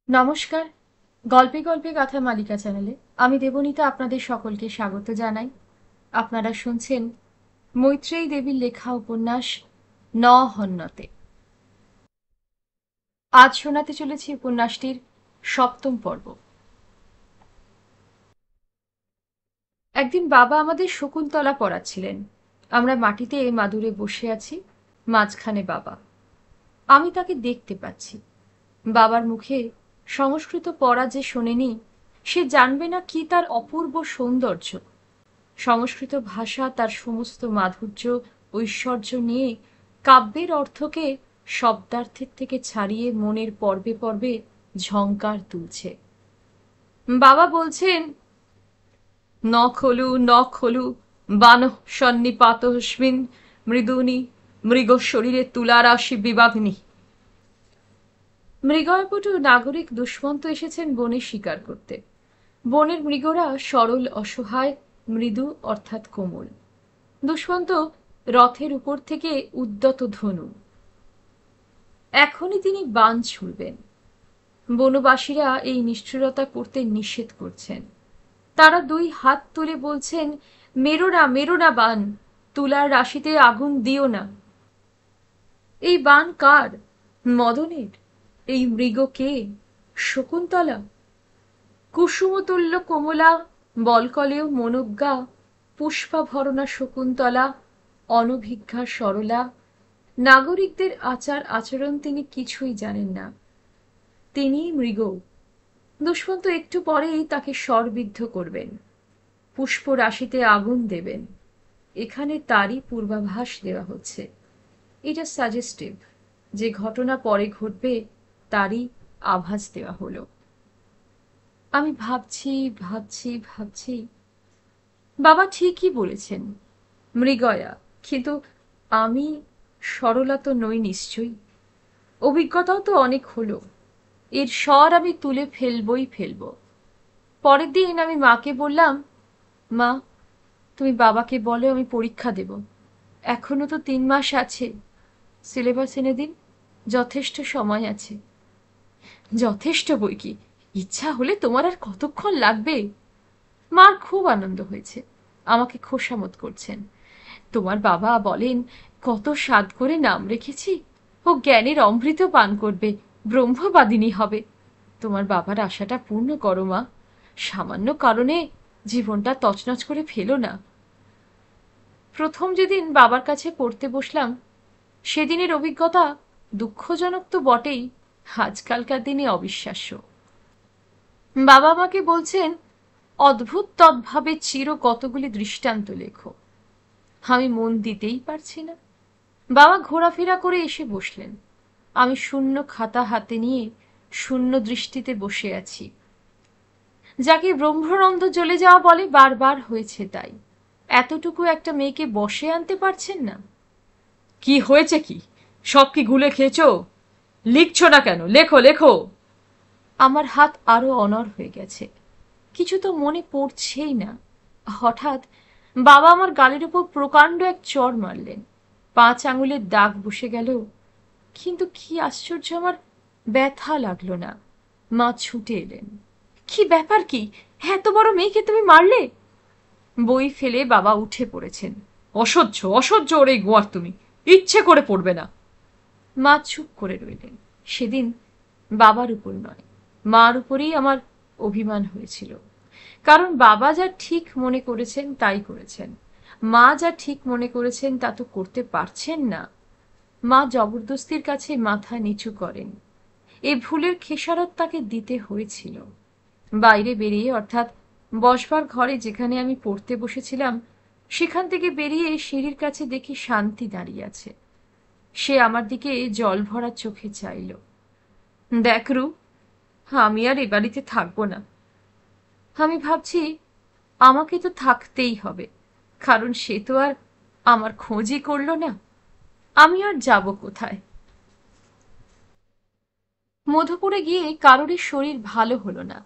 নমস্কার। গল্পে গল্পে কথা মালিকা চ্যানেলে আমি দেবনীতা আপনাদের সকলকে স্বাগত জানাই। আপনারা শুনছেন মৈত্রেয়ী দেবীর লেখা উপন্যাস ন হন্যতে। আজ শোনাতে চলেছি উপন্যাসটির সপ্তম পর্ব। একদিন বাবা আমাদের শকুন্তলা পড়াচ্ছিলেন। আমরা মাটিতে মাদুরে বসে আছি, মাঝখানে বাবা। আমি তাকে দেখতে পাচ্ছি। বাবার মুখে সংস্কৃত পড়া যে শোনেনি সে জানবে না কি তার অপূর্ব সৌন্দর্য। সংস্কৃত ভাষা তার সমস্ত মাধুর্য, ঐশ্বর্য নিয়ে কাব্যের অর্থকে শব্দার্থের থেকে ছাড়িয়ে মনের পর্বে পর্বে ঝংকার তুলছে। বাবা বলছেন, ন খলু ন খলু বানঃ সন্নিপাতস্মিন মৃদুনি মৃগ শরীরে তুলারাশি বিবাগ্নি। মৃগয়পটু নাগরিক দুষ্মন্ত এসেছেন বনে শিকার করতে। বনের মৃগরা সরল, অসহায়, মৃদু অর্থাৎ কোমল। দুষ্মন্ত রথের উপর থেকে উদ্যত ধনু। এখনই তিনি বাণ ছুড়বেন। বনবাসীরা এই নিষ্ঠুরতা করতে নিষেধ করছেন। তারা দুই হাত তুলে বলছেন, মেরো না, মেরো না বাণ, তুলার রাশিতে আগুন দিও না। এই বাণ কার? মদনের? এই মৃগ কে? শকুন্তলা? কুসুমতুল্য কোমলা, বলকলেও মনোজ্ঞা, পুষ্পাভরণা শকুন্তলা, অনভিজ্ঞা সরলা। নাগরিকদের আচার আচরণ তিনি কিছুই জানেন না। তিনি মৃগ। দুষ্মন্ত একটু পরেই তাকে স্বরবিদ্ধ করবেন, পুষ্পরাশিতে আগুন দেবেন। এখানে তারই পূর্বাভাস দেওয়া হচ্ছে। এটা সাজেস্টিভ, যে ঘটনা পরে ঘটবে তারই আভাস দেওয়া হলো। আমি ভাবছি ভাবছি ভাবছি, বাবা ঠিকই বলেছেন, মৃগয়া। কিন্তু আমি সরলা তো নই নিশ্চয়ই। অভিজ্ঞতাও তো অনেক হলো। এর স্বর আমি তুলে ফেলবই ফেলব। পরের দিন আমি মাকে বললাম, মা, তুমি বাবাকে বলো আমি পরীক্ষা দেব। এখনো তো 3 মাস আছে, সিলেবাস এনে দিন, যথেষ্ট সময় আছে। যথেষ্ট বই কি, ইচ্ছা হলে তোমার আর কতক্ষণ লাগবে? মার খুব আনন্দ হয়েছে, আমাকে খোশামত করছেন। তোমার বাবা বলেন, কত সাধ করে নাম রেখেছি, ও জ্ঞানের অমৃত পান করবে, ব্রহ্মবাদিনী হবে। তোমার বাবার আশাটা পূর্ণ করো মা, সামান্য কারণে জীবনটা তছনছ করে ফেলো না। প্রথম যেদিন বাবার কাছে পড়তে বসলাম, সেদিনের অভিজ্ঞতা দুঃখজনক তো বটেই, আজকালকার দিনে অবিশ্বাস্য। বাবা আমাকে বলছেন, অদ্ভুত তদ্ভাবে চির কতগুলি দৃষ্টান্ত লেখো। আমি মন দিতেই পারছি না। বাবা ঘোরাফেরা করে এসে বসলেন। আমি শূন্য খাতা হাতে নিয়ে শূন্য দৃষ্টিতে বসে আছি। যাকে ব্রহ্মানন্দ জ্বলে যাওয়া বলে বারবার হয়েছে তাই। এতটুকু একটা মেয়েকে বশে আনতে পারছেন না। কি হয়েছে কি? সব কি গুলে খেয়েছ? লিখছ না কেন? লেখো লেখো। আমার হাত আরো অনড় হয়ে গেছে। কিছু তো মনে পড়ছেই না। হঠাৎ বাবা আমার গালের উপর প্রকাণ্ড এক চড় মারলেন। 5 আঙুলের দাগ বসে গেল। কিন্তু কি আশ্চর্য, আমার ব্যথা লাগলো না। মা ছুটে এলেন। কি ব্যাপার কি? এত বড় মেয়েকে তুমি মারলে? বই ফেলে বাবা উঠে পড়েছেন। অসহ্য অসহ্য ওর এই গোয়ার তুমি, ইচ্ছে করে পড়বে না। মা চুপ করে রইলেন। সেদিন বাবার উপর নয়, মার উপরেই আমার অভিমান হয়েছিল। কারণ বাবা যা ঠিক মনে করেছেন তাই করেছেন, মা যা ঠিক মনে করেছেন তা তো করতে পারছেন না। মা জবরদস্তির কাছে মাথা নিচু করেন। এ ভুলের খেসারত তাকে দিতে হয়েছিল। বাইরে বেরিয়ে, অর্থাৎ বসবার ঘরে যেখানে আমি পড়তে বসেছিলাম, সেখান থেকে বেরিয়ে সিঁড়ির কাছে দেখি শান্তি দাঁড়িয়ে আছে। সে আমার দিকে জল ভরা চোখে চাইল। দেখ রু, আমি আর এ বাড়িতে থাকবো না। আমি ভাবছি, আমাকে তো থাকতেই হবে, কারণ সে তো আর আমার খোঁজই করলো না। আমি আর যাব কোথায়? মধুপুরে গিয়ে কারোরই শরীর ভালো হলো না।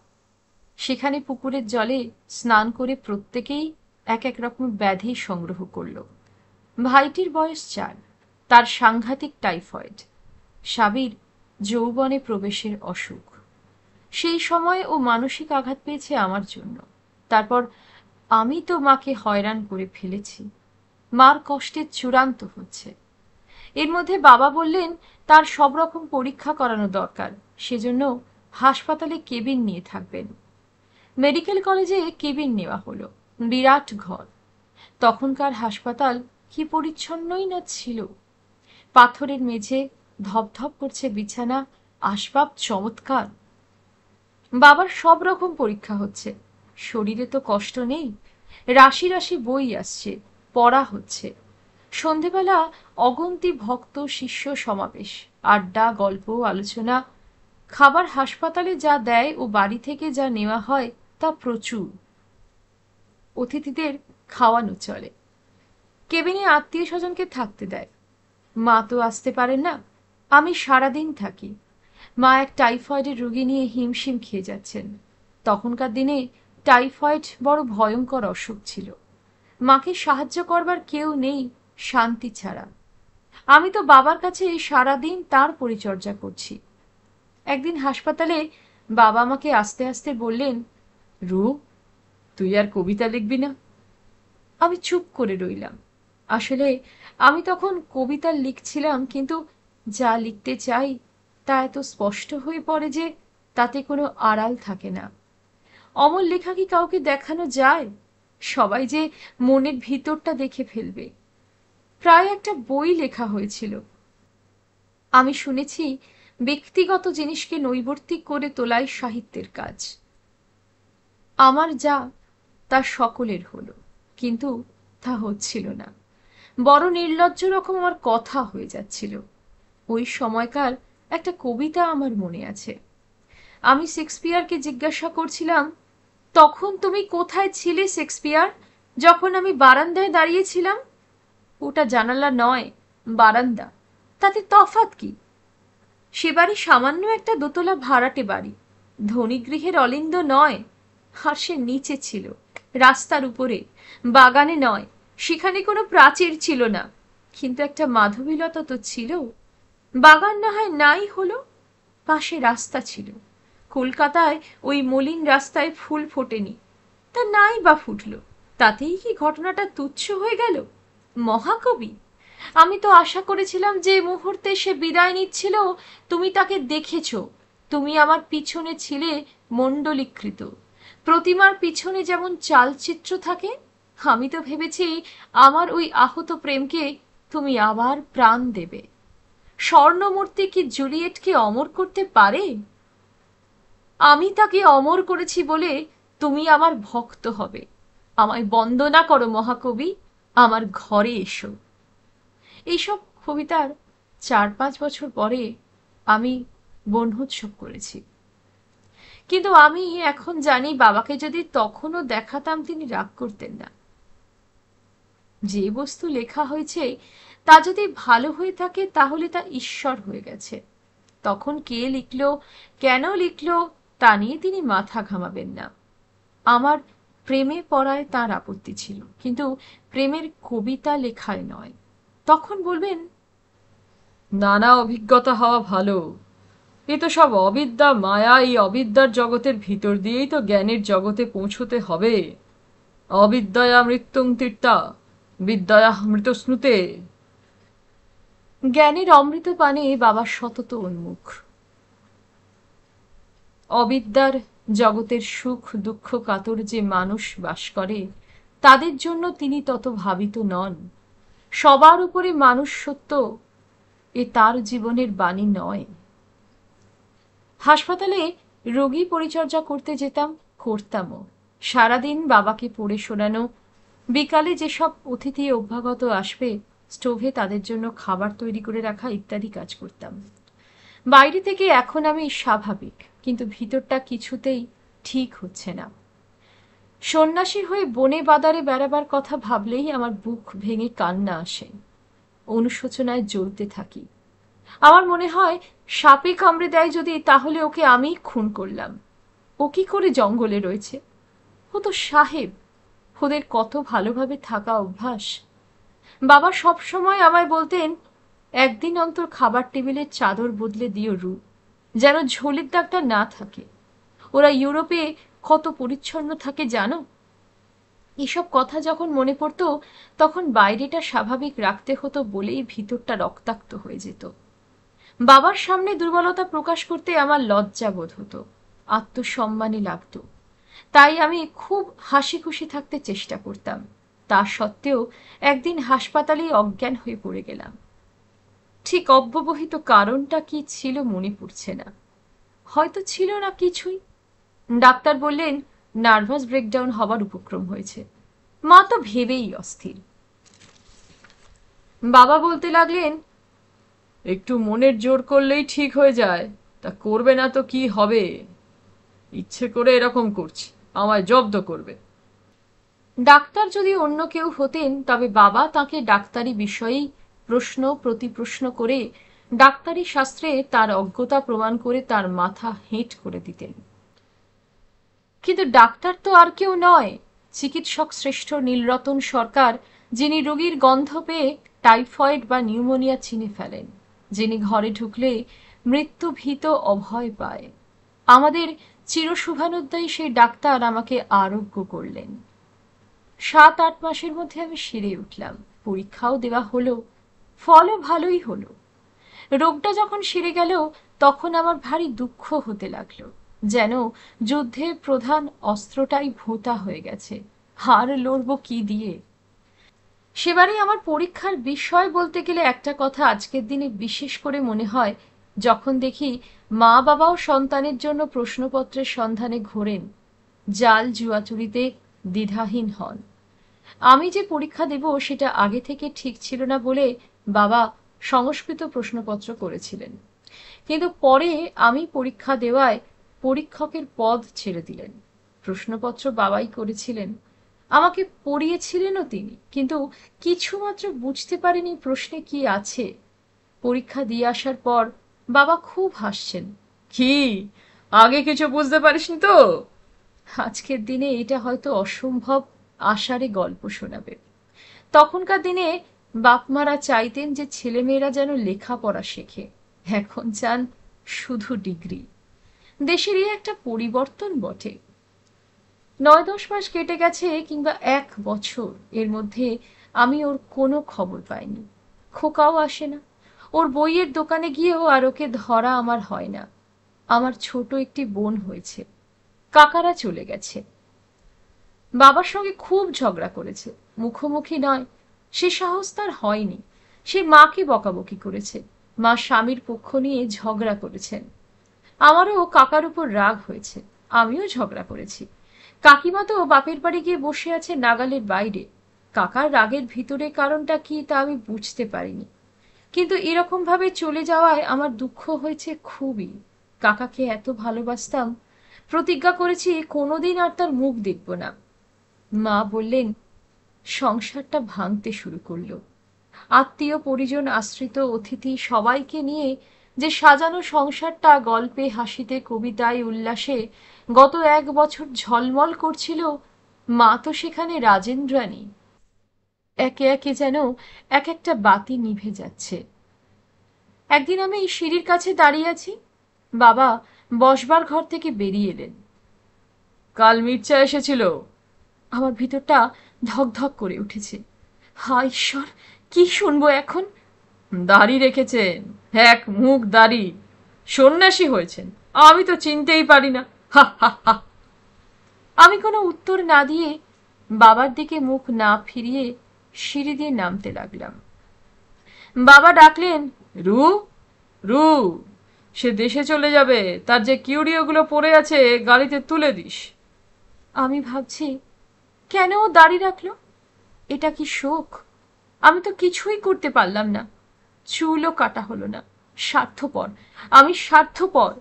সেখানে পুকুরের জলে স্নান করে প্রত্যেকেই এক এক রকম ব্যাধি সংগ্রহ করল। ভাইটির বয়স 4, তার সাংঘাতিক টাইফয়েড। সাবির যৌবনে প্রবেশের অসুখ। সেই সময় ও মানসিক আঘাত পেয়েছে আমার জন্য। তারপর আমি তো মাকে হয়রান করে ফেলেছি। মার কষ্টের চূড়ান্ত হচ্ছে। এর মধ্যে বাবা বললেন তার সব রকম পরীক্ষা করানো দরকার, সেজন্য হাসপাতালে কেবিন নিয়ে থাকবেন। মেডিকেল কলেজে কেবিন নেওয়া হলো। বিরাট ঘর। তখনকার হাসপাতাল কি পরিচ্ছন্নই না ছিল। পাথরের মেঝে, ধপধপ করছে বিছানা, আসবাব চমৎকার। বাবার সব রকম পরীক্ষা হচ্ছে। শরীরে তো কষ্ট নেই। রাশি রাশি বই আসছে, পড়া হচ্ছে। সন্ধেবেলা অগন্তি ভক্ত শিষ্য সমাবেশ, আড্ডা, গল্প, আলোচনা। খাবার হাসপাতালে যা দেয় ও বাড়ি থেকে যা নেওয়া হয় তা প্রচুর। অতিথিদের খাওয়ানো চলে। কেবিনে আত্মীয় স্বজনকে থাকতে দেয়। মা তো আসতে পারেন না। আমি সারাদিন থাকি। মা এক টাইফয়েডের রোগী নিয়ে হিমশিম খেয়ে যাচ্ছেন। তখনকার দিনে টাইফয়েড বড় ভয়ঙ্কর অসুখ ছিল। মাকে সাহায্য করবার কেউ নেই শান্তি ছাড়া। আমি তো বাবার কাছে সারাদিন তার পরিচর্যা করছি। একদিন হাসপাতালে বাবা আমাকে আস্তে আস্তে বললেন, রু, তুই আর কবিতা লিখবি না? আমি চুপ করে রইলাম। আসলে আমি তখন কবিতা লিখছিলাম, কিন্তু যা লিখতে চাই তা এত স্পষ্ট হয়ে পড়ে যে তাতে কোনো আড়াল থাকে না। অমল লেখা কি কাউকে দেখানো যায়? সবাই যে মনের ভিতরটা দেখে ফেলবে। প্রায় একটা বই লেখা হয়েছিল। আমি শুনেছি ব্যক্তিগত জিনিসকে নৈবর্তিক করে তোলাই সাহিত্যের কাজ। আমার যা তা সকলের হলো, কিন্তু তা হচ্ছিল না। বড় নির্লজ্জ রকম আমার কথা হয়ে যাচ্ছিল। ওই সময়কার একটা কবিতা আমার মনে আছে। আমি শেক্সপিয়ারকে জিজ্ঞাসা করছিলাম, তখন তুমি কোথায় ছিলে শেক্সপিয়ার, যখন আমি বারান্দায় দাঁড়িয়েছিলাম? ওটা জানালা নয়, বারান্দা। তাতে তফাৎ কি? সে বাড়ি সামান্য একটা দোতলা ভাড়াটে বাড়ি, ধনী গৃহের অলিন্দ নয়। আর সে নিচে ছিল, রাস্তার উপরে, বাগানে নয়। সেখানে কোনো প্রাচীর ছিল না, কিন্তু একটা মাধবীলতা তো ছিল। বাগান না হয় নাই হলো, পাশে রাস্তা ছিল। কলকাতায় ওই মলিন রাস্তায় ফুল ফোটেনি, তা নাই বা ফুটলো, তাতেই কি ঘটনাটা তুচ্ছ হয়ে গেল? মহাকবি! আমি তো আশা করেছিলাম যে মুহূর্তে সে বিদায় নিচ্ছিল তুমি তাকে দেখেছ। তুমি আমার পিছনে ছিলে মণ্ডলীকৃত। প্রতিমার পিছনে যেমন চালচিত্র থাকে, আমি তো ভেবেছি আমার ওই আহত প্রেমকে তুমি আবার প্রাণ দেবে। স্বর্ণমূর্তি কি জুলিয়েটকে অমর করতে পারে? আমি তাকে অমর করেছি বলে তুমি আমার ভক্ত হবে। আমায় বন্দনা করো মহাকবি, আমার ঘরে এসো। এইসব কবিতার 4-5 বছর পরে আমি বনূৎসব করেছি। কিন্তু আমি এখন জানি বাবাকে যদি তখনও দেখাতাম তিনি রাগ করতেন না। যে বস্তু লেখা হয়েছে তা যদি ভালো হয়ে থাকে তাহলে তা ঈশ্বর হয়ে গেছে। তখন কে লিখলো, কেন লিখলো তা নিয়ে তিনি মাথা ঘামাবেন না। আমার প্রেমে পড়ায় তার আপত্তি ছিল, কিন্তু প্রেমের কবিতা লেখায় নয়। তখন বলবেন, নানা অভিজ্ঞতা হওয়া ভালো, এ তো সব অবিদ্যা মায়া। এই অবিদ্যার জগতের ভিতর দিয়েই তো জ্ঞানের জগতে পৌঁছতে হবে। অবিদ্যয়া মৃত্যুং তীর্তা, বিদ্যয়া মৃত স্নুতে। জ্ঞানের অমৃত পানে বাবা সতত উন্মুখ। অবিদ্যার জগতের সুখ দুঃখ কাতর যে মানুষ বাস করে তাদের জন্য তিনি তত ভাবিত নন। সবার উপরে মানুষ সত্য, এ তার জীবনের বাণী নয়। হাসপাতালে রোগী পরিচর্যা করতে যেতাম, করতামও। সারাদিন বাবাকে পড়ে শোনানো, বিকালে যেসব অতিথি অভ্যাগত আসবে স্টোভে তাদের জন্য খাবার তৈরি করে রাখা ইত্যাদি কাজ করতাম। বাইরে থেকে এখন আমি স্বাভাবিক, কিন্তু ভিতরটা কিছুতেই ঠিক হচ্ছে না। সন্ন্যাসী হয়ে বনে বাদারে বেড়াবার কথা ভাবলেই আমার বুক ভেঙে কান্না আসে। অনুশোচনায় জ্বলতে থাকি। আমার মনে হয় সাপে কামড়ে দেয় যদি, তাহলে ওকে আমি খুন করলাম। ও কি করে জঙ্গলে রয়েছে? ও তো সাহেব, ওদের কত ভালোভাবে থাকা অভ্যাস। বাবা সব সময় আমায় বলতেন, একদিন অন্তর খাবার টেবিলের চাদর বদলে দিও রু, যেন ঝোলের দাগটা না থাকে। ওরা ইউরোপে কত পরিচ্ছন্ন থাকে জানো? এসব কথা যখন মনে পড়তো তখন বাইরেটা স্বাভাবিক রাখতে হতো বলেই ভিতরটা রক্তাক্ত হয়ে যেত। বাবার সামনে দুর্বলতা প্রকাশ করতে আমার লজ্জা বোধ হতো, আত্মসম্মানে লাগতো। তাই আমি খুব হাসি খুশি থাকতে চেষ্টা করতাম। তা সত্ত্বেও একদিন হাসপাতালেই অজ্ঞান হয়ে পড়ে গেলাম। ঠিক অব্যবহিত কারণটা কি ছিল মনে পড়ছে না, হয়তো ছিল না কিছুই। ডাক্তার বললেন নার্ভাস ব্রেকডাউন হবার উপক্রম হয়েছে। মা তো ভেবেই অস্থির। বাবা বলতে লাগলেন, একটু মনের জোর করলেই ঠিক হয়ে যায়, তা করবে না তো কি হবে? ইচ্ছে করে এরকম করছি, আমায় জব্দ করবে। ডাক্তার যদি অন্য কেউ হতেন তবে বাবা তাকে ডাক্তারি বিষয়েই প্রশ্ন প্রতিপ্রশ্ন করে ডাক্তারি শাস্ত্রে তার অজ্ঞতা প্রমাণ করে তার মাথা হেঁট করে দিতেন। কিন্তু ডাক্তার তো আর কেউ নয়, চিকিৎসক শ্রেষ্ঠ নীলরতন সরকার, যিনি রোগীর গন্ধ পেয়ে টাইফয়েড বা নিউমোনিয়া চিনে ফেলেন, যিনি ঘরে ঢুকলে মৃত্যু ভীত অভয় পায়। আমাদের চিরশুভানুদ্দায়ী সেই ডাক্তার আমাকে আরোগ্য করলেন। 7-8 মাসের মধ্যে আমি সেরে উঠলাম, পরীক্ষাও দেওয়া হলো, ফলও ভালোই হলো। রোগটা যখন সেরে গেল তখন আমার ভারী দুঃখ হতে লাগলো, যেন যুদ্ধের প্রধান অস্ত্রটাই ভোঁতা হয়ে গেছে, আর লড়ব কি দিয়ে। সেবারে আমার পরীক্ষার বিষয় বলতে গেলে একটা কথা আজকের দিনে বিশেষ করে মনে হয়, যখন দেখি মা বাবাও সন্তানের জন্য প্রশ্নপত্রের সন্ধানে ঘোরেন, জাল জুয়াচুরিতে দ্বিধাহীন হন। আমি যে পরীক্ষা দেব সেটা আগে থেকে ঠিক ছিল না বলে বাবা সংস্কৃত প্রশ্নপত্র করেছিলেন, কিন্তু পরে আমি পরীক্ষা দেওয়ায় পরীক্ষকের পদ ছেড়ে দিলেন। প্রশ্নপত্র বাবাই করেছিলেন, আমাকে পড়িয়েছিলেনও তিনি, কিন্তু কিছুমাত্র বুঝতে পারিনি প্রশ্নে কি আছে। পরীক্ষা দিয়ে আসার পর বাবা খুব হাসছেন, কি আগে কিছু বুঝতে পারিসনি তো? আজকের দিনে এটা হয়তো অসম্ভব আশারে গল্প শোনাবে। তখনকার দিনে বাপমারা চাইতেন যে ছেলেমেয়েরা যেন লেখাপড়া শেখে, এখন চান শুধু ডিগ্রি। দেশেরই একটা পরিবর্তন বটে। 9-10 মাস কেটে গেছে, কিংবা 1 বছর, এর মধ্যে আমি ওর কোনো খবর পাইনি। খোকাও আসে না, ওর বইয়ের দোকানে গিয়েও আর ওকে ধরা আমার হয় না। আমার ছোট একটি বোন হয়েছে, কাকারা চলে গেছে। বাবার সঙ্গে খুব ঝগড়া করেছে, মুখোমুখি নয়, সে সাহস তার হয়নি। সে মাকে বকাবকি করেছে, মা স্বামীর পক্ষ নিয়ে ঝগড়া করেছেন। আমারও কাকার উপর রাগ হয়েছে, আমিও ঝগড়া করেছি। কাকিমা তো বাপের বাড়ি গিয়ে বসে আছে নাগালের বাইরে। কাকার রাগের ভিতরে কারণটা কি তা আমি বুঝতে পারিনি, কিন্তু এরকম ভাবে চলে যাওয়ায় আমার দুঃখ হয়েছে খুবই। কাকাকে এত ভালোবাসতাম, প্রতিজ্ঞা করেছি কোনোদিন আর তার মুখ দেখব না। মা বললেন সংসারটা ভাঙতে শুরু করলো। আত্মীয় পরিজন আশ্রিত অতিথি সবাইকে নিয়ে যে সাজানো সংসারটা গল্পে হাসিতে কবিতায় উল্লাসে গত 1 বছর ঝলমল করছিল, মা তো সেখানে রাজেন্দ্রাণী। একে একে যেন এক একটা বাতি নিভে যাচ্ছে। একদিন আমি এই সিঁড়ির কাছে দাঁড়িয়ে আছি, বাবা বসবার ঘর থেকে বেরিয়ে এলেন। কাল মির্চা এসেছিল। আমার ভিতরটা ধকধক করে উঠেছে। হায় ঈশ্বর, কি শুনবো এখন? দাড়ি রেখেছেন, 1 মুখ দাড়ি, সন্ন্যাসী হয়েছেন, আমি তো চিনতেই পারি না, হা হা হা। আমি কোনো উত্তর না দিয়ে বাবার দিকে মুখ না ফিরিয়ে সিঁড়ি দিয়ে নামতে লাগলাম। বাবা ডাকলেন, রু রু, সে দেশে চলে যাবে, তার যে কিউরিওগুলো পড়ে আছে গাড়িতে তুলে দিস। আমি ভাবছি, কেন ও দাড়ি রাখলো? এটা কি শোক? আমি তো কিছুই করতে পারলাম না, চুলও কাটা হলো না। স্বার্থপর, আমি স্বার্থপর।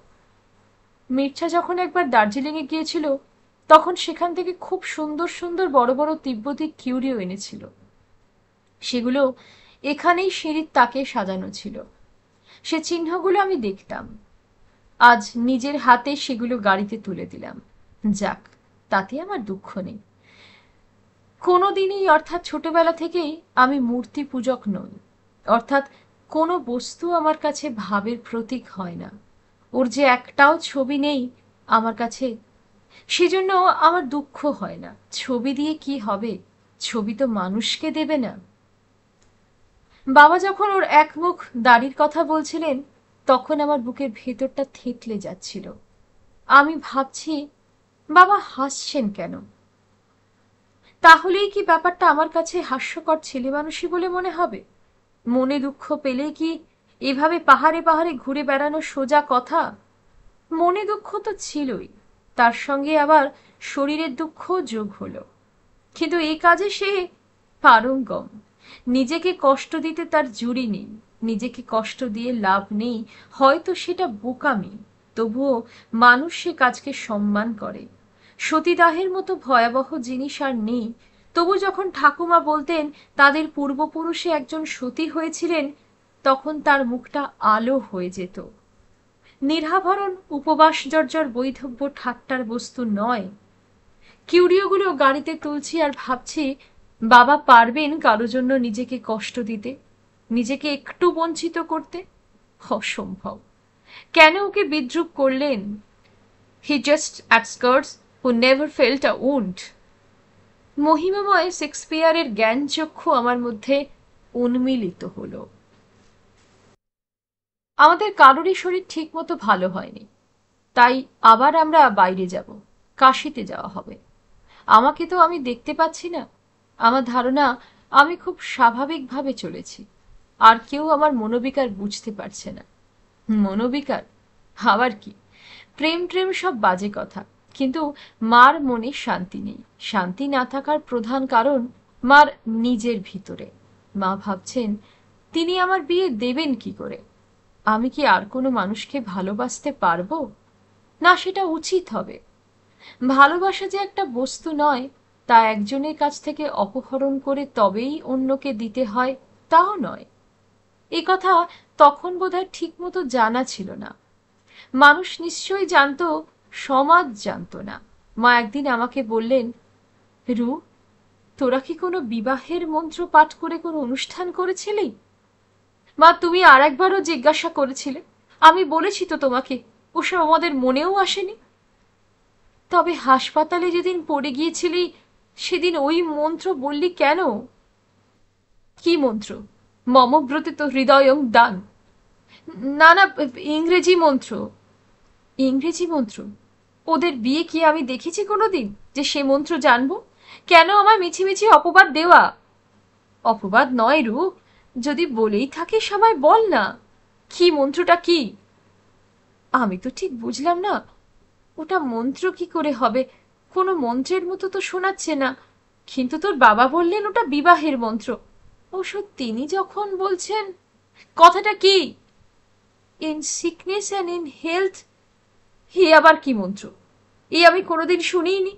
মির্জা যখন একবার দার্জিলিংয়ে গিয়েছিল তখন সেখান থেকে খুব সুন্দর সুন্দর বড় বড় তিব্বতী কিউরিও এনেছিল। সেগুলো এখানেই সিঁড়ির তাকে সাজানো ছিল। সে চিহ্নগুলো আমি দেখতাম। আজ নিজের হাতে সেগুলো গাড়িতে তুলে দিলাম। যাক, তাতে আমার দুঃখ নেই। কোনোদিনই, অর্থাৎ ছোটবেলা থেকেই আমি মূর্তি পূজক নই, অর্থাৎ কোনো বস্তু আমার কাছে ভাবের প্রতীক হয় না। ওর যে একটাও ছবি নেই আমার কাছে। সেজন্য আমার দুঃখ হয় না। ছবি দিয়ে কি হবে, ছবি তো মানুষকে দেবে না। বাবা যখন ওর একমুখ দাড়ির কথা বলছিলেন, তখন আমার বুকের ভেতরটা থেতলে যাচ্ছিল। আমি ভাবছি, বাবা হাসছেন কেন? তাহলেই কি ব্যাপারটা আমার কাছে হাস্যকর ছেলেমানুষি বলে মনে হবে? মনে দুঃখ পেলে কি এভাবে পাহাড়ে পাহাড়ে ঘুরে বেড়ানো সোজা কথা? মনে দুঃখ তো ছিলই, তার সঙ্গে আবার শরীরের দুঃখ যোগ হলো। কিন্তু এই কাজে সে পারঙ্গম। নিজেকে কষ্ট দিতে তার জুড়ি নেই। নিজেকে কষ্ট দিয়ে লাভ নেই, হয়তো সেটা বোকামি। তবুও মানুষ সে কাজকে সম্মান করে। সতীদাহের মতো ভয়াবহ জিনিস আর নেই। তবু যখন ঠাকুমা বলতেন তাদের পূর্বপুরুষে একজন সতী হয়েছিলেন, তখন তার মুখটা আলো হয়ে যেত। নিরাভরণ উপবাস জর্জর বৈধব্য ঠাট্টার বস্তু নয়। কিউরিওগুলো গাড়িতে তুলছি আর ভাবছি, বাবা পারবেন কারো জন্য নিজেকে কষ্ট দিতে, নিজেকে একটু বঞ্চিত করতে? অসম্ভব। কেন ওকে বিদ্রুপ করলেন? He jests at scars who never felt a wound. মহিমাময় শেক্সপিয়ারের জ্ঞানচক্ষু আমার মধ্যে উন্মিলিত হলো। আমাদের কারোরই শরীর ঠিক মতো ভালো হয়নি, তাই আবার আমরা বাইরে যাব, কাশিতে যাওয়া হবে। আমাকে তো আমি দেখতে পাচ্ছি না। আমার ধারণা আমি খুব স্বাভাবিকভাবে চলেছি, আর কেউ আমার মনোবিকার বুঝতে পারছে না। মনোবিকার? আবার কি? প্রেম ট্রেম সব বাজে কথা, কিন্তু মার মনে শান্তি নেই। শান্তি না থাকার প্রধান কারণ মার নিজের ভিতরে। মা ভাবছেন তিনি আমার বিয়ে দেবেন কি করে। আমি কি আর কোনো মানুষকে ভালোবাসতে পারবো? না, সেটা উচিত হবে। ভালোবাসা যে একটা বস্তু নয়, তা একজনের কাছ থেকে অপহরণ করে তবেই অন্যকে দিতে হয়, তাও নয়। এ কথা তখন বোধহয় ঠিক মতো জানা ছিল না। মানুষ নিশ্চয়ই জানতো, সমাজ জানতো না। মা একদিন আমাকে বললেন, রু, তোরা কি কোনো বিবাহের মন্ত্র পাঠ করে কোনো অনুষ্ঠান করেছিলি? মা, তুমি আর একবারও জিজ্ঞাসা করেছিলে। আমি বলেছি তো তোমাকে, ওসব আমাদের মনেও আসেনি। তবে হাসপাতালে যেদিন পড়ে গিয়েছিলি, সেদিন ওই মন্ত্র বললি কেন? কি মন্ত্র? মম ব্রতে তো হৃদয়ং দান। না না, ইংরেজি মন্ত্র। ইংরেজি মন্ত্র? ওদের বিয়ে কি আমি দেখেছি কোনোদিন যে সে মন্ত্র জানবো? কেন আমার মিছিমিছি অপবাদ দেওয়া? অপবাদ নয় রু, যদি বলেই থাকে সবাই বল না। কি মন্ত্রটা কি? আমি তো ঠিক বুঝলাম না। ওটা মন্ত্র কি করে হবে? কোনো মন্ত্রের মতো তো শোনাচ্ছে না। কিন্তু তোর বাবা বললেন ওটা বিবাহের মন্ত্র। অবশ্য তিনি যখন বলছেন। কথাটা কি? In sickness and in health. হে আবার কি মন্ত্র? এ আমি কোনোদিন শুনিনি।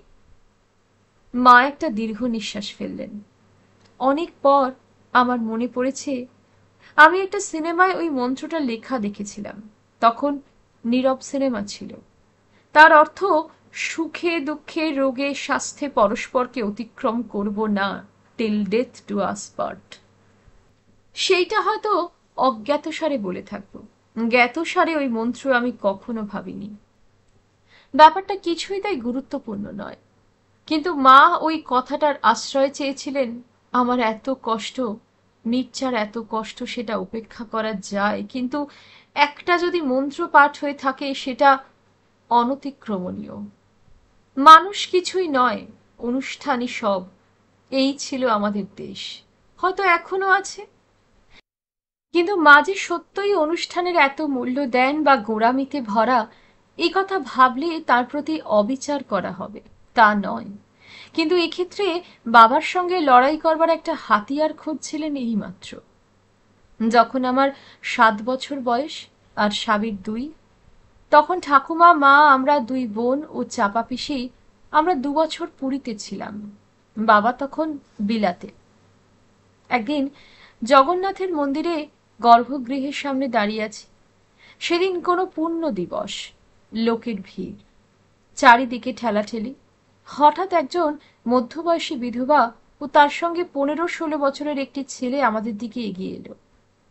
মা একটা দীর্ঘ নিঃশ্বাস ফেললেন। অনেক পর আমার মনে পড়েছে, আমি একটা সিনেমায় ওই মন্ত্রটা লেখা দেখেছিলাম। তখন নীরব সিনেমা ছিল। তার অর্থ, সুখে দুঃখে রোগে স্বাস্থ্যে পরস্পরকে অতিক্রম করব না, till death do us part. সেইটা হয়তো অজ্ঞাতসারে বলে থাকবো। জ্ঞাতসারে ওই মন্ত্র আমি কখনো ভাবিনি। ব্যাপারটা কিছুই তাই গুরুত্বপূর্ণ নয়। কিন্তু মা ওই কথাটার আশ্রয় চেয়েছিলেন। আমার এত কষ্ট, নিচ্ছার এত কষ্ট, সেটা উপেক্ষা করা যায়, কিন্তু একটা যদি মন্ত্র পাঠ হয়ে থাকে সেটা অনতিক্রমণীয়। মানুষ কিছুই নয়, অনুষ্ঠানই সব। এই ছিল আমাদের দেশ, হয়তো এখনো আছে। কিন্তু মা যে সত্যই অনুষ্ঠানের এত মূল্য দেন বা গোঁড়ামিতে ভরা, এই কথা ভাবলে তার প্রতি অবিচার করা হবে, তা নয়। কিন্তু এক্ষেত্রে বাবার সঙ্গে লড়াই করবার একটা হাতিয়ার খুঁজছিলেন এইমাত্র। যখন আমার 7 বছর বয়স আর সাবির 2, তখন ঠাকুমা, মা, আমরা 2 বোন ও চাপা পিসি, আমরা 2 বছর পুরীতে ছিলাম। বাবা তখন বিলাতে। একদিন জগন্নাথের মন্দিরে গর্ভগৃহের সামনে দাঁড়িয়ে আছি। সেদিন কোনো পুণ্য দিবস, লোকের ভিড়, চারিদিকে ঠেলাঠেলি। হঠাৎ একজন মধ্যবয়সী বিধবা ও তার সঙ্গে 15-16 বছরের একটি ছেলে আমাদের দিকে এগিয়ে এলো।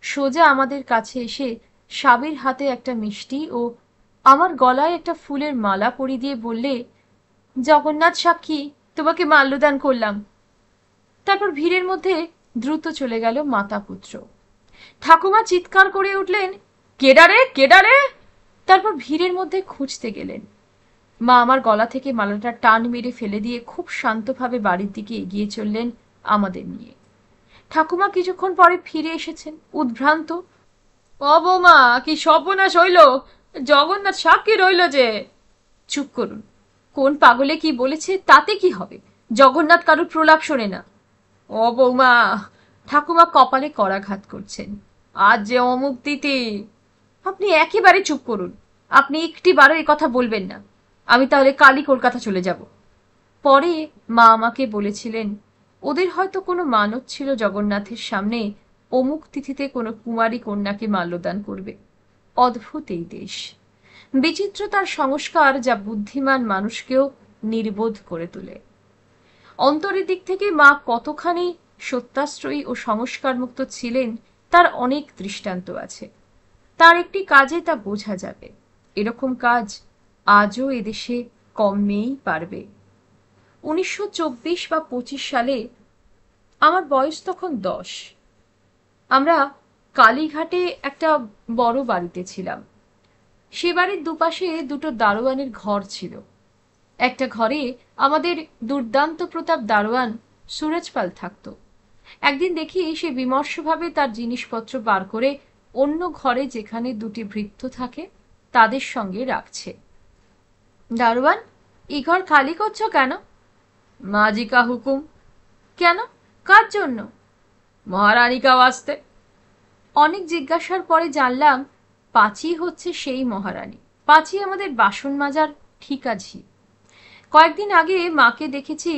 সোজা আমাদের কাছে এসে সাবির হাতে একটা মিষ্টি ও আমার গলায় একটা ফুলের মালা পরিয়ে দিয়ে বললে, জগন্নাথ সাক্ষী, তোমাকে মাল্যদান করলাম। তারপর ভিড়ের মধ্যে দ্রুত চলে গেল মাতা পুত্র। ঠাকুমা চিৎকার করে উঠলেন, কেডারে কেডারে। তারপর ভিড়ের মধ্যে খুঁজতে গেলেন। মা আমার গলা থেকে মালাটা টান মেরে ফেলে দিয়ে খুব শান্তভাবে বাড়ির দিকে এগিয়ে চললেন আমাদের নিয়ে। ঠাকুমা কিছুক্ষণ পরে ফিরে এসেছেন উদ্ভ্রান্ত। ও বৌমা, কি সর্বনাশ হইল, জগন্নাথ সাক্ষী রইল যে। চুপ করুন, কোন পাগলে কি বলেছে তাতে কি হবে, জগন্নাথ কারুর প্রলাপ শোনে না। ও বৌমা, ঠাকুমা কপালে করাঘাত করছেন, আজ যে অমুক তিথি। আপনি একেবারে চুপ করুন, আপনি একটিবারও এ কথা বলবেন না, আমি তাহলে কালই কলকাতা চলে যাব। পরে মা আমাকে বলেছিলেন, ওদের হয়তো কোনো মানত ছিল জগন্নাথের সামনে অমুক তিথিতে কোনো কুমারী কন্যাকে মাল্যদান করবে। অদ্ভুত এই দেশ, বিচিত্র তার সংস্কার, যা বুদ্ধিমান মানুষকেও নির্বোধ করে তোলে। অন্তরের দিক থেকে মা কতখানি সত্যাশ্রয়ী ও সংস্কারমুক্ত ছিলেন তার অনেক দৃষ্টান্ত আছে। তার একটি কাজে তা বোঝা যাবে। এরকম কাজ আজও এদেশে কম মেয়েই পারবে। 1924 বা 25 সালে আমার বয়স তখন 10। আমরা কালীঘাটে একটা বড় বাড়িতে ছিলাম। সে বাড়ির দুপাশে দুটো দারোয়ানের ঘর ছিল। একটা ঘরে আমাদের দুর্দান্ত প্রতাপ দারোয়ান সুরজপাল থাকত। একদিন দেখি সে বিমর্ষভাবে তার জিনিসপত্র বার করে অন্য ঘরে, যেখানে দুটি ভৃত্য থাকে, তাদের সঙ্গে রাখছে। দারোয়ান, এই ঘর খালি করছো কেন? মাজি কা হুকুম। কেন, কার জন্য? মহারানী কা ওয়াস্তে। অনেক জিজ্ঞাসার পরে জানলাম পাঁচি হচ্ছে সেই মহারানী। পাঁচি আমাদের বাসন মাজার ঠিকাঝি। কয়েকদিন আগে মাকে দেখেছি,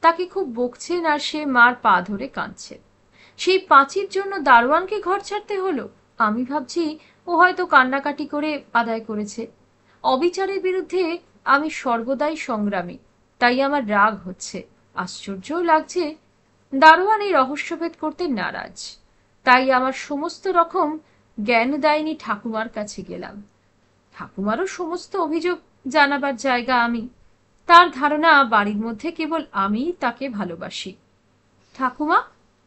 তাকে খুব বকছেন আর সে মার পা ধরে কাঁদছে। সেই পাঁচির জন্য দারোয়ানকে ঘর ছাড়তে হলো। আমি ভাবছি ও হয়তো কান্নাকাটি করে আদায় করেছে। অবিচারের বিরুদ্ধে আমি সর্বদাই সংগ্রামী, তাই আমার রাগ হচ্ছে, আশ্চর্যও লাগছে। দারোয়ান এই রহস্যভেদ করতে নারাজ, তাই আমার সমস্ত রকম জ্ঞান দায়নি ঠাকুমার কাছে গেলাম। ঠাকুমারও সমস্ত অভিযোগ জানাবার জায়গা আমি। তার ধারণা বাড়ির মধ্যে কেবল আমিই তাকে ভালোবাসি। ঠাকুমা,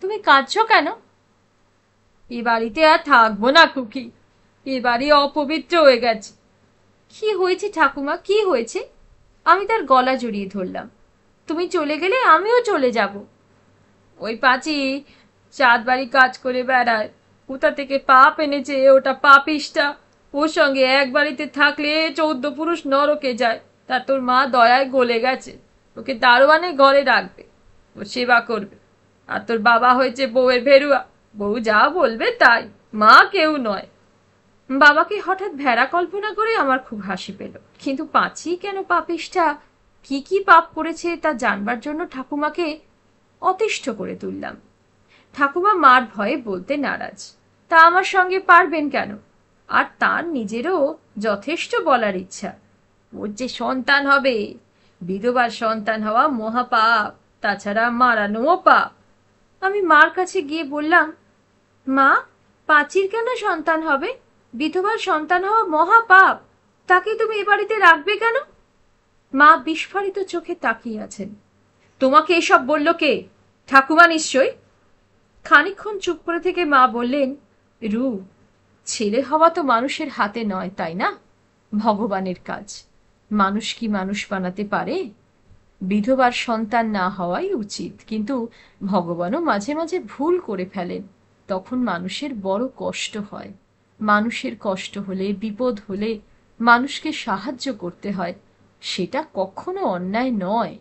তুমি কাঁদছ কেন? এ বাড়িতে আর থাকবো না খুকি, এ বাড়ি অপবিত্র হয়ে গেছে। কি হয়েছে ঠাকুমা, কি হয়েছে? আমি তার গলা জড়িয়ে ধরলাম। তুমি চলে গেলে আমিও চলে যাব। ওই পাঁচি চাঁদ বাড়ি কাজ করে বেড়ায়, কোথা থেকে পাপ এনেছে ওটা পাপিষ্টা। ওর সঙ্গে এক বাড়িতে থাকলে 14 পুরুষ নরকে যায়। তা তোর মা দয়ায় গলে গেছে, ওকে দারোয়ানে ঘরে রাখবে, ও সেবা করবে। আর তোর বাবা হয়েছে বউয়ের ভেরুয়া, বউ যা বলবে তাই, মা কেউ নয়। বাবাকে হঠাৎ ভেড়া কল্পনা করে আমার খুব হাসি পেল। কিন্তু পাঁচি কেন পাপিষ্টা, কি কি পাপ করেছে তা জানবার জন্য ঠাকুমাকে অতিষ্ঠ করে তুললাম। ঠাকুমা মার ভয়ে বলতে নারাজ। তা আমার সঙ্গে পারবেন কেন? আর তার নিজেরও যথেষ্ট বলার ইচ্ছা। ওর যে সন্তান হবে, বিধবার সন্তান হওয়া মহাপাপ, তাছাড়া মারানোও পাপ। আমি মার কাছে গিয়ে বললাম, মা, পাঁচির কেন সন্তান হবে? বিধবার সন্তান হওয়া মহাপাপ, তাকে তুমি এ বাড়িতে রাখবে কেন? মা বিস্ফারিত চোখে তাকিয়ে আছেন। তোমাকে এসব বলল কে? ঠাকুমা নিশ্চয়। খানিকক্ষণ চুপ করে থেকে মা বললেন, রু, ছেলে হওয়া তো মানুষের হাতে নয়, তাই না? ভগবানের কাজ। মানুষ কি মানুষ বানাতে পারে? বিধবার সন্তান না হওয়াই উচিত, কিন্তু ভগবানও মাঝে মাঝে ভুল করে ফেলেন, তখন মানুষের বড় কষ্ট হয়। মানুষের কষ্ট হলে, বিপদ হলে মানুষকে সাহায্য করতে হয়, সেটা কখনো অন্যায় নয়।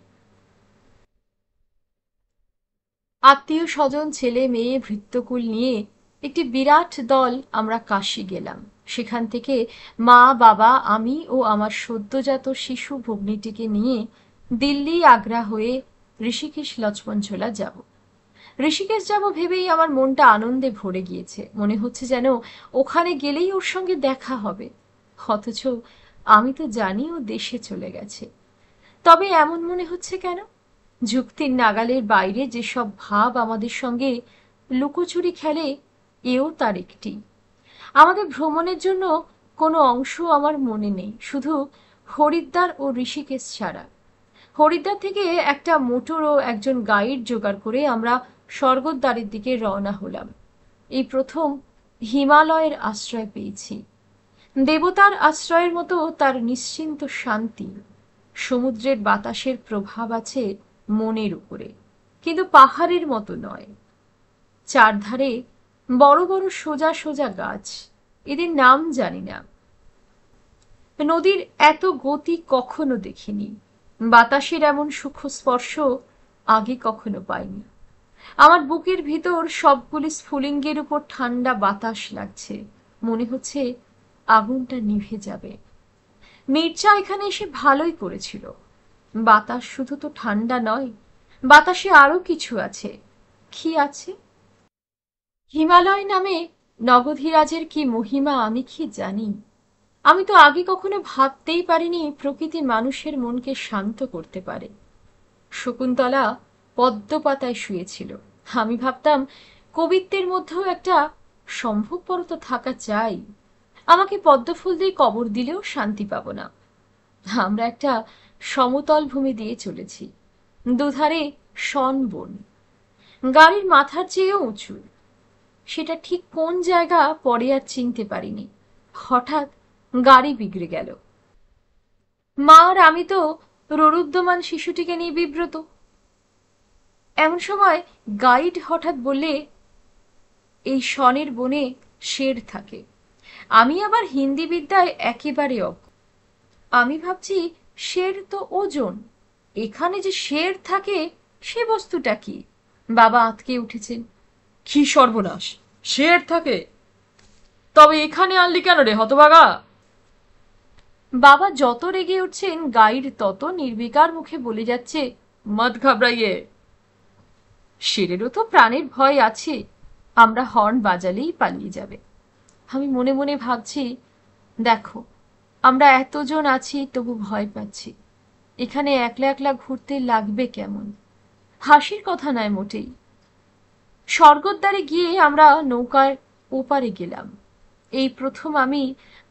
আত্মীয় স্বজন, ছেলে মেয়ে, ভৃত্যকুল নিয়ে একটি বিরাট দল আমরা কাশী গেলাম। সেখান থেকে মা, বাবা, আমি ও আমার সদ্যজাত শিশু ভগ্নীটিকে নিয়ে দিল্লি, আগ্রা হয়ে ঋষিকেশ, লক্ষ্মণঝোলা যাব। ঋষিকেশ যাব ভেবেই আমার মনটা আনন্দে ভরে গিয়েছে। মনে হচ্ছে যেন ওখানে গেলেই ওর সঙ্গে দেখা হবে। অথচ আমি তো জানি ও দেশে চলে গেছে। তবে এমন মনে হচ্ছে কেন? যুক্তির নাগালের বাইরে যেসব ভাব আমাদের সঙ্গে লুকোচুরি খেলে, এও তার একটি। আমাদের ভ্রমণের জন্য কোনো অংশ আমার মনে নেই, শুধু হরিদ্বার ও ঋষিকেশ ছাড়া। হরিদ্বার থেকে একটা মোটর ও একজন গাইড জোগাড় করে আমরা স্বর্গদ্বারের দিকে রওনা হলাম। এই প্রথম হিমালয়ের আশ্রয় পেয়েছি। দেবতার আশ্রয়ের মতো তার নিশ্চিন্ত শান্তি। সমুদ্রের বাতাসের প্রভাব আছে মনের উপরে, কিন্তু পাহাড়ের মতো নয়। চারধারে বড় বড় সোজা সোজা গাছ, এদের নাম জানি না। নদীর এত গতি কখনো দেখিনি, বাতাসের এমন সূক্ষ্ম স্পর্শ আগে কখনো পাইনি। আমার বুকের ভিতর সবগুলি স্ফুলিঙ্গের উপর ঠান্ডা বাতাস লাগছে, মনে হচ্ছে আগুনটা নিভে যাবে। মির্জা এখানে এসে ভালোই করেছিল। বাতাস শুধু তো ঠান্ডা নয়, বাতাসে আরো কিছু আছে। কি আছে? হিমালয় নামে নগধীরাজের কি মহিমা আমি কি জানি। আমি তো আগে কখনো ভাবতেই পারিনি প্রকৃতি মানুষের মনকে শান্ত করতে পারে। শকুন্তলা পদ্ম পাতায় শুয়েছিল, আমি ভাবতাম কবিত্বের মধ্যেও একটা সম্ভবপরতা থাকা চাই। আমাকে পদ্মফুল দিয়ে কবর দিলেও শান্তি পাব না। আমরা একটা সমতল ভূমি দিয়ে চলেছি, দুধারে শন বন, গাড়ির মাথার চেয়েও উঁচু। সেটা ঠিক কোন জায়গা পরে আর চিনতে পারিনি। হঠাৎ গাড়ি বিগড়ে গেল। মা আর আমি তো ররুদ্যমান শিশুটিকে নিয়ে বিব্রত। এমন সময় গাইড হঠাৎ বললে, এই শনের বনে শের থাকে। আমি আবার হিন্দি বিদ্যায় একেবারে অজ্ঞ। আমি ভাবছি শের তো ওজন, এখানে যে শের থাকে সে বস্তুটা কি? বাবা আঁতকে উঠেছেন। কি সর্বনাশ! শের থাকে? তবে এখানে আনলি কেন রে হতভাগা? বাবা যত রেগে উঠছেন, গাইড তত নির্বিকার মুখে বলে যাচ্ছে, মত ঘাবড়াইয়ে। শেরেরও তো প্রাণের ভয় আছে, আমরা হর্ন বাজালেই পালিয়ে যাবে। আমি মনে মনে ভাবছি, দেখো আমরা এতজন আছি তবু ভয় পাচ্ছি। এখানে একলা একলা ঘুরতে লাগবে কেমন? হাসির কথা নয় মোটেই। স্বর্গদ্বারে গিয়ে আমরা নৌকার ওপারে গেলাম। এই প্রথম আমি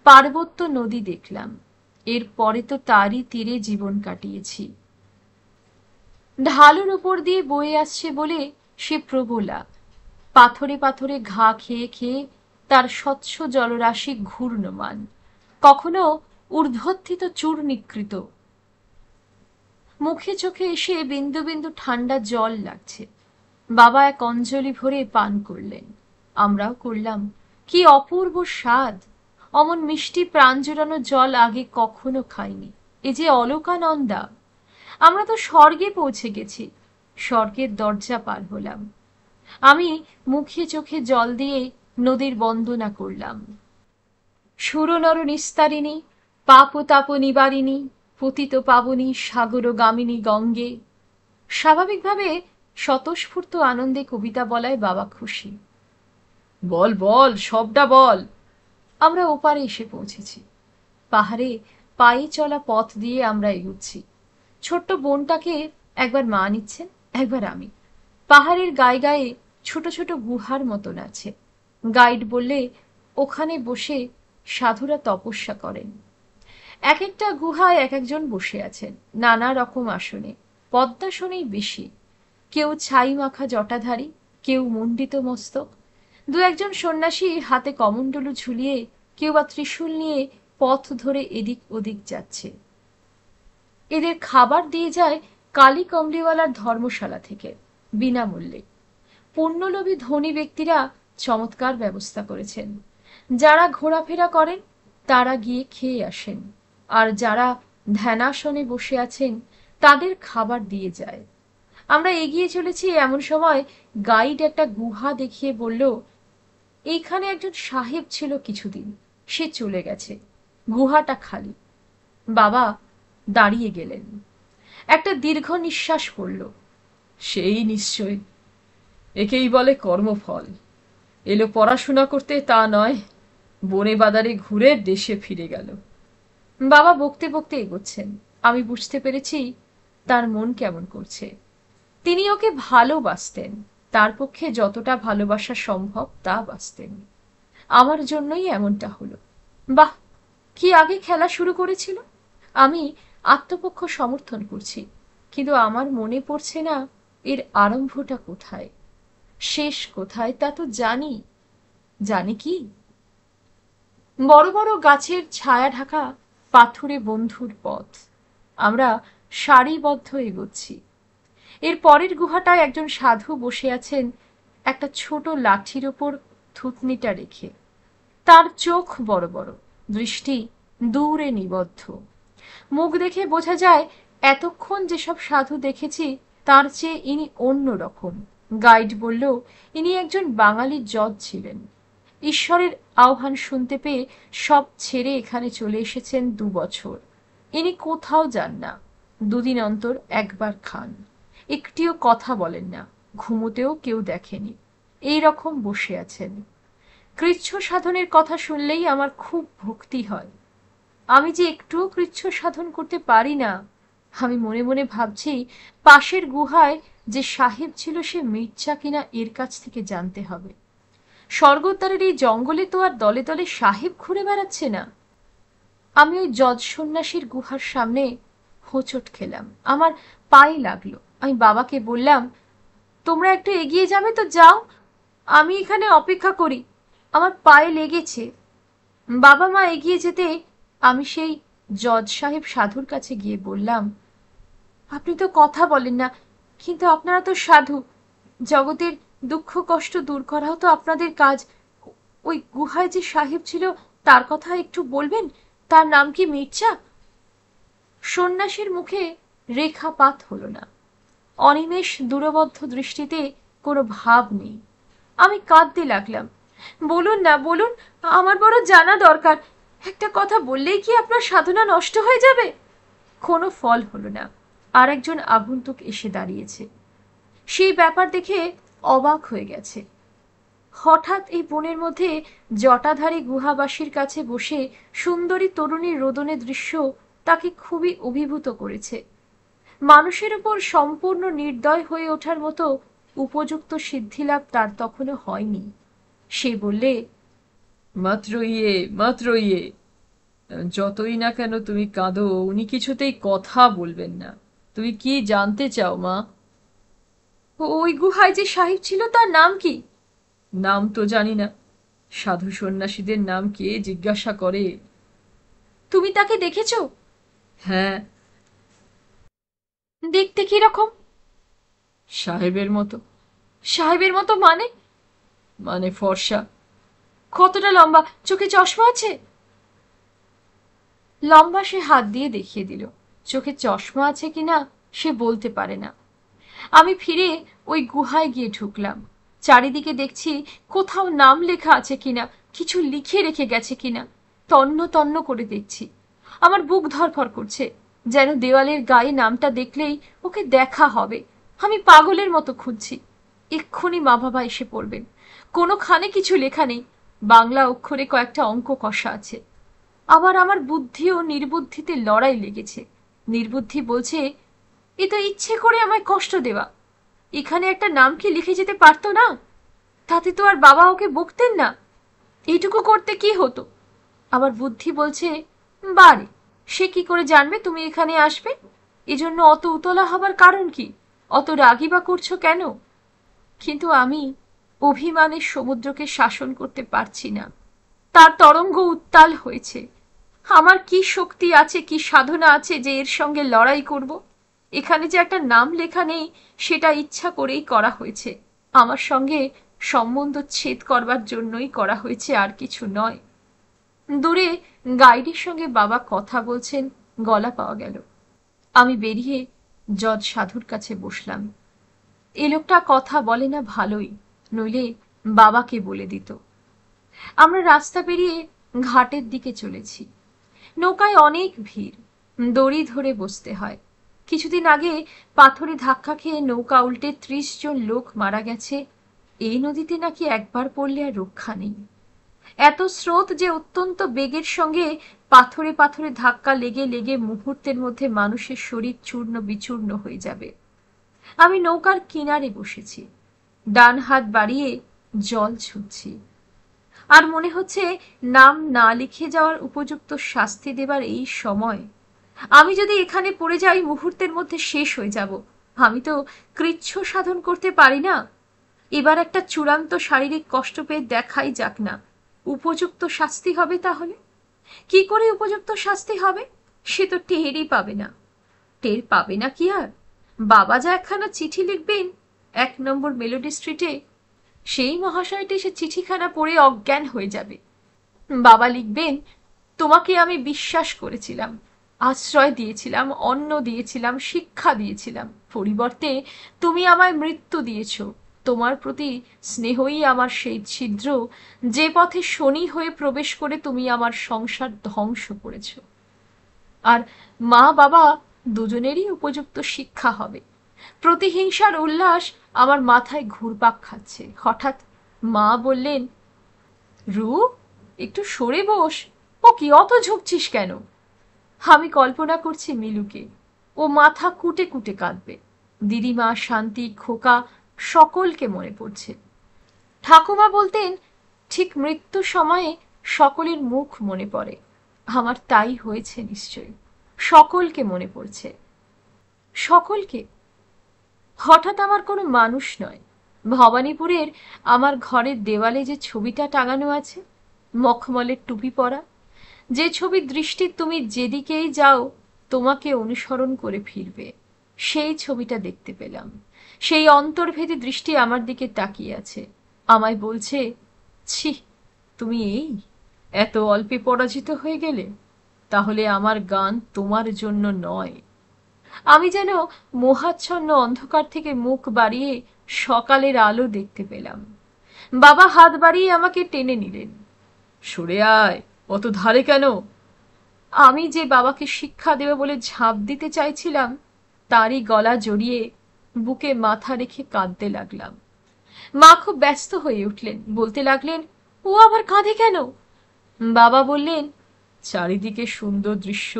পার্বত্য নদী দেখলাম, এর পরে তো তারই তীরে জীবন কাটিয়েছি। ঢালুর উপর দিয়ে বয়ে আসছে বলে সে প্রবলা, পাথরে পাথরে ঘা খেয়ে খেয়ে তার স্বচ্ছ জলরাশি ঘূর্ণমান, কখনো ঊর্ধ্বত্থিত চূর্ণীকৃত। মুখে চোখে এসে বিন্দু বিন্দু ঠান্ডা জল লাগছে। বাবা এক অঞ্জলি ভরে পান করলেন, আমরাও করলাম। কি অপূর্ব স্বাদ! অমন মিষ্টি প্রাণ জুড়ানো জল আগে কখনো খাইনি। এ যে অলোকানন্দা! আমরা তো স্বর্গে পৌঁছে গেছি, স্বর্গের দরজা পার হলাম। আমি মুখে চোখে জল দিয়ে নদীর বন্দনা করলাম। সুরনর নিস্তারিণী, পাপ তাপ নিবারিণী, পতিত পাবনী সাগরগামিনী গঙ্গে। স্বাভাবিকভাবে স্বতঃস্ফূর্ত আনন্দে কবিতা বলায় বাবা খুশি। বল বল, সবটা বল। আমরা ওপারে এসে পৌঁছেছি। পাহাড়ে পায়ে চলা পথ দিয়ে আমরা এগুচ্ছি। ছোট্ট বোনটাকে একবার মা নিচ্ছেন, একবার আমি। পাহাড়ের গায়ে গায়ে ছোট ছোট গুহার মতন আছে। গাইড বললে ওখানে বসে সাধুরা তপস্যা করেন। এক একটা গুহায় এক একজন বসে আছেন, নানা রকম আসনে, পদ্মাসনেই বেশি। কেউ ছাই মাখা জটাধারী, কেউ মণ্ডিত মস্তক। দু একজন সন্ন্যাসী হাতে কমণ্ডলু ঝুলিয়ে, কেউ বা ত্রিশূল নিয়ে পথ ধরে এদিক ওদিক যাচ্ছে। এদের খাবার দিয়ে যায় কালী কমলিওয়ালার ধর্মশালা থেকে, বিনামূল্যে। পুণ্যলোভী ধনী ব্যক্তিরা চমৎকার ব্যবস্থা করেছেন। যারা ঘোরাফেরা করেন তারা গিয়ে খেয়ে আসেন, আর যারা ধ্যানাসনে বসে আছেন তাদের খাবার দিয়ে যায়। আমরা এগিয়ে চলেছি, এমন সময় গাইড একটা গুহা দেখিয়ে বলল, এইখানে একজন সাহেব ছিল কিছুদিন, সে চলে গেছে, গুহাটা খালি। বাবা দাঁড়িয়ে গেলেন, একটা দীর্ঘ নিঃশ্বাস পড়ল। সেই নিশ্চয়, একেই বলে কর্মফল। এলো পড়াশোনা করতে, তা নয়, বনে বাদারে ঘুরে দেশে ফিরে গেল। বাবা বকতে বকতে এগোচ্ছেন। আমি বুঝতে পেরেছি তার মন কেমন করছে। তিনি ওকে ভালোবাসতেন, তার পক্ষে যতটা ভালোবাসা সম্ভব তা বাসতেন। আমার জন্যই এমনটা হলো। বাহ, কি আগে খেলা শুরু করেছিল? আমি আত্মপক্ষ সমর্থন করছি, কিন্তু আমার মনে পড়ছে না এর আরম্ভটা কোথায়, শেষ কোথায় তা তো জানি। জানি কি? বড় বড় গাছের ছায়া ঢাকা পাথুরে বন্ধুর পথ। আমরা সারিবদ্ধ এগোচ্ছি। এর পরের গুহাটায় একজন সাধু বসে আছেন, একটা ছোট লাঠির ওপর থুতনিটা রেখে। তার চোখ বড় বড়, দৃষ্টি দূরে নিবদ্ধ। মুখ দেখে বোঝা যায় এতক্ষণ যেসব সাধু দেখেছি তার চেয়ে ইনি অন্য রকম। গাইড বলল ইনি একজন বাঙালি জজ ছিলেন। ঈশ্বরের আহ্বান শুনতে পেয়ে সব ছেড়ে এখানে চলে এসেছেন 2 বছর। ইনি কোথাও যান না, দুদিন অন্তর একবার খান, একটিও কথা বলেন না, ঘুমোতেও কেউ দেখেনি, এই রকম বসে আছেন। কৃচ্ছ সাধনের কথা শুনলেই আমার খুব ভক্তি হয়। আমি যে একটুও কৃচ্ছ সাধন করতে পারি না। আমি মনে মনে ভাবছি পাশের গুহায় যে সাহেব ছিল সে মির্জা কিনা এর কাছ থেকে জানতে হবে। স্বর্গদ্বারের এই জঙ্গলে তো আর দলে দলে সাহেব ঘুরে বেড়াচ্ছে না। আমি ওই জজ সন্ন্যাসীর গুহার সামনে হোঁচট খেলাম, আমার পায়ে লাগলো। আমি বাবাকে বললাম, তোমরা একটু এগিয়ে যাবে তো যাও, আমি এখানে অপেক্ষা করি, আমার পায়ে লেগেছে। বাবা মা এগিয়ে যেতে আমি সেই জজ সাহেব সাধুর কাছে গিয়ে বললাম, আপনি তো কথা বলেন না, কিন্তু আপনারা তো সাধু, জগতের দুঃখ কষ্ট দূর করাও তো আপনাদের কাজ। ওই গুহায় যে সাহেব ছিল তার কথা একটু বলবেন, তার নাম কি মির্জা? সন্ন্যাসীর মুখে রেখাপাত হলো না, অনিমেষ দূরবদ্ধ দৃষ্টিতে কোনো ভাব নেই। আমি কাঁদতে লাগলাম, বলুন না বলুন, আমার বড় জানা দরকার, একটা কথা বললেই কি আপনার সাধনা নষ্ট হয়ে যাবে? কোনো ফল হলো না। আর একজন আগন্তুক এসে দাঁড়িয়েছে, সেই ব্যাপার দেখে অবাক হয়ে গেছে। হঠাৎ এই বনের মধ্যে জটাধারী গুহাবাসীর কাছে বসে সুন্দরী তরুণীর রোদনের দৃশ্য তাকে খুবই অভিভূত করেছে। মানুষের উপর সম্পূর্ণ নির্দয় হয়ে ওঠার মতো উপযুক্ত সিদ্ধিলাভ তার তখনও হয়নি। সে বললে, মাত্র ইয়ে, যতই না কেন তুমি কাঁদো, উনি কিছুতেই কথা বলবেন না। তুমি কি জানতে চাও মা? ওই গুহায় যে সাহেব ছিল তার নাম কি? নাম তো জানি না, সাধু সন্ন্যাসীদের নাম কে জিজ্ঞাসা করে? তুমি তাকে দেখেছো? হ্যাঁ। দেখতে কি রকম? সাহেবের মতো। সাহেবের মতো মানে? মানে ফর্সা। কতটা লম্বা? চোখে চশমা আছে? লম্বা সে হাত দিয়ে দেখিয়ে দিল। চোখে চশমা আছে কিনা সে বলতে পারে না। আমি ফিরে ওই গুহায় গিয়ে ঢুকলাম। চারিদিকে দেখছি কোথাও নাম লেখা আছে কিনা, কিছু লিখে রেখে গেছে কিনা। তন্ন তন্ন করে দেখছি, আমার বুক ধড়ফড় করছে, যেন দেওয়ালের গায়ে নামটা দেখলেই ওকে দেখা হবে। আমি পাগলের মতো খুঁজছি, এক্ষুনি মা বাবা এসে পড়বেন। কোনোখানে কিছু লেখা নেই, বাংলা অক্ষরে কয়েকটা অঙ্ক কষা আছে। আবার আমার বুদ্ধি ও নির্বুদ্ধিতে লড়াই লেগেছে। নির্বুদ্ধি বলছে, এ তো ইচ্ছে করে আমায় কষ্ট দেওয়া, এখানে একটা নাম কি লিখে যেতে পারতো না? তাতে তো আর বাবা ওকে বকতেন না, এইটুকু করতে কি হতো? আবার বুদ্ধি বলছে, বারে, সে কি করে জানবে তুমি এখানে আসবে? এজন্য অত উতলা হবার কারণ কি? অত রাগি বা করছো কেন? কিন্তু আমি অভিমানের সমুদ্রকে শাসন করতে পারছি না। তার তরঙ্গ উত্তাল হয়েছে। আমার কি শক্তি আছে, কি সাধনা আছে যে এর সঙ্গে লড়াই করব? এখানে যে একটা নাম লেখা নেই সেটা ইচ্ছা করেই করা হয়েছে, আমার সঙ্গে সম্বন্ধ ছেদ করবার জন্যই করা হয়েছে, আর কিছু নয়। দূরে গাইডের সঙ্গে বাবা কথা বলছেন, গলা পাওয়া গেল। আমি বেরিয়ে জজ সাধুর কাছে বসলাম। এ লোকটা কথা বলে না ভালোই, নইলে বাবাকে বলে দিত। আমরা রাস্তা পেরিয়ে ঘাটের দিকে চলেছি। নৌকায় অনেক ভিড়, দড়ি ধরে বসতে হয়। কিছুদিন আগে পাথরে ধাক্কা খেয়ে নৌকা উল্টে 30 জন লোক মারা গেছে। এই নদীতে নাকি একবার পড়লে আর রক্ষা নেই। এত স্রোত যে অত্যন্ত বেগের সঙ্গে পাথরে পাথরে ধাক্কা লেগে লেগে মুহূর্তের মধ্যে মানুষের শরীর চূর্ণ বিচূর্ণ হয়ে যাবে। আমি নৌকার কিনারে বসেছি, ডান হাত বাড়িয়ে জল ছুঁচ্ছি। আর মনে হচ্ছে নাম না লিখে যাওয়ার উপযুক্ত শাস্তি দেবার এই সময়। আমি যদি এখানে পড়ে যাই মুহূর্তের মধ্যে শেষ হয়ে যাব। আমি তো কৃচ্ছ সাধন করতে পারি না। এবার একটা চূড়ান্ত শারীরিক কষ্ট পেয়ে দেখাই যাক না, উপযুক্ত শাস্তি হবে তাহলে। কি করে উপযুক্ত শাস্তি হবে সে তো টেরই পাবে না। টের পাবে না কি আর? বাবা যা একখানা চিঠি লিখবেন 1 নম্বর মেলোডি স্ট্রিটে, সেই মহাশয়টি সে চিঠিখানা পড়ে অজ্ঞান হয়ে যাবে। বাবা লিখবেন, তোমাকে আমি বিশ্বাস করেছিলাম, আশ্রয় দিয়েছিলাম, অন্ন দিয়েছিলাম, শিক্ষা দিয়েছিলাম, পরিবর্তে তুমি আমায় মৃত্যু দিয়েছ। তোমার প্রতি স্নেহই আমার সেই ছিদ্র, যে পথে শনি হয়ে প্রবেশ করে তুমি আমার সংসার ধ্বংস করেছ। আর মা বাবা দুজনেরই উপযুক্ত শিক্ষা হবে। প্রতিহিংসার উল্লাস আমার মাথায় ঘুরপাক খাচ্ছে। হঠাৎ মা বললেন, রু, একটু সরে বস। ও কি, অত ঝুঁকছিস কেন? আমি কল্পনা করছি মিলুকে, ও মাথা কুটে কুটে কাঁদবে। দিদিমা, শান্তি, খোকা সকলকে মনে পড়ছে। ঠাকুমা বলতেন, ঠিক মৃত্যু সময়ে সকলের মুখ মনে পড়ে। আমার তাই হয়েছে নিশ্চয়ই, সকলকে মনে পড়ছে। সকলকে? হঠাৎ আমার কোনো মানুষ নয়, ভবানীপুরের আমার ঘরের দেওয়ালে যে ছবিটা টাঙানো আছে, মখমলের টুপি পরা, যে ছবি দৃষ্টি তুমি যেদিকেই যাও তোমাকে অনুসরণ করে ফিরবে, সেই ছবিটা দেখতে পেলাম। সেই অন্তর্ভেদী দৃষ্টি আমার দিকে তাকিয়ে আছে, আমায় বলছে, ছি, তুমি এই এত অল্পে পরাজিত হয়ে গেলে? তাহলে আমার গান তোমার জন্য নয়। আমি যেন মোহাচ্ছন্ন অন্ধকার থেকে মুখ বাড়িয়ে সকালের আলো দেখতে পেলাম। বাবা হাত বাড়িয়ে আমাকে টেনে নিলেন। সরে আয়, অত ধারে কেন? আমি যে বাবাকে শিক্ষা দেবে বলে ঝাঁপ দিতে চাইছিলাম, তারই গলা জড়িয়ে বুকে মাথা রেখে কাঁদতে লাগলাম। মা খুব ব্যস্ত হয়ে উঠলেন, বলতে লাগলেন, ও আবার কাঁদে কেন? বাবা বললেন, চারিদিকে সুন্দর দৃশ্য,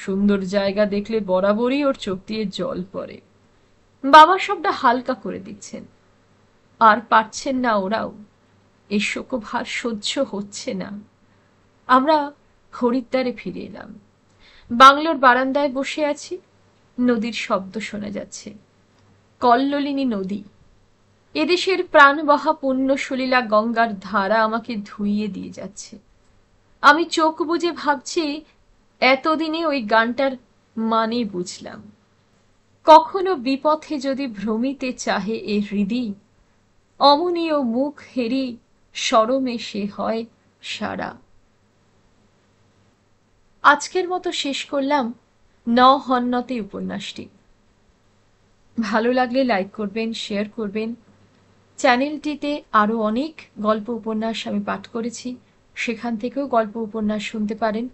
সুন্দর জায়গা দেখলে বরাবরই ওর চোখ দিয়ে জল পড়ে। বাবা সবটা হালকা করে দিচ্ছেন। আর পারছেন না ওরাও, এই শোকভার সহ্য হচ্ছে না। আমরা হরিদ্বারে ফিরে এলাম। বাংলোর বারান্দায় বসে আছি, নদীর শব্দ শোনা যাচ্ছে। কল্লোলিনী নদী, এদেশের প্রাণবহা পুণ্য সলিলা গঙ্গার ধারা আমাকে ধুইয়ে দিয়ে যাচ্ছে। আমি চোখ বুজে ভাবছি, এতদিনে ওই গানটার মানে বুঝলাম। কখনো বিপথে যদি ভ্রমিতে চাহে এ হৃদি, অমনীয় মুখ হেরি শরমে সে হয় সারা। আজকের মতো শেষ করলাম ন হন্যতে উপন্যাসটি। ভালো লাগলে লাইক করবেন, শেয়ার করবেন। চ্যানেলটিতে আরও অনেক গল্প উপন্যাস আমি পাঠ করেছি, সেখান থেকেও গল্প উপন্যাস শুনতে পারেন।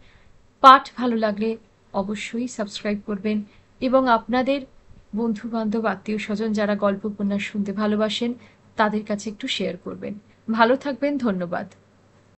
পাঠ ভালো লাগলে অবশ্যই সাবস্ক্রাইব করবেন এবং আপনাদের বন্ধু বান্ধব, আত্মীয় স্বজন যারা গল্প উপন্যাস শুনতে ভালোবাসেন তাদের কাছে একটু শেয়ার করবেন। ভালো থাকবেন, ধন্যবাদ।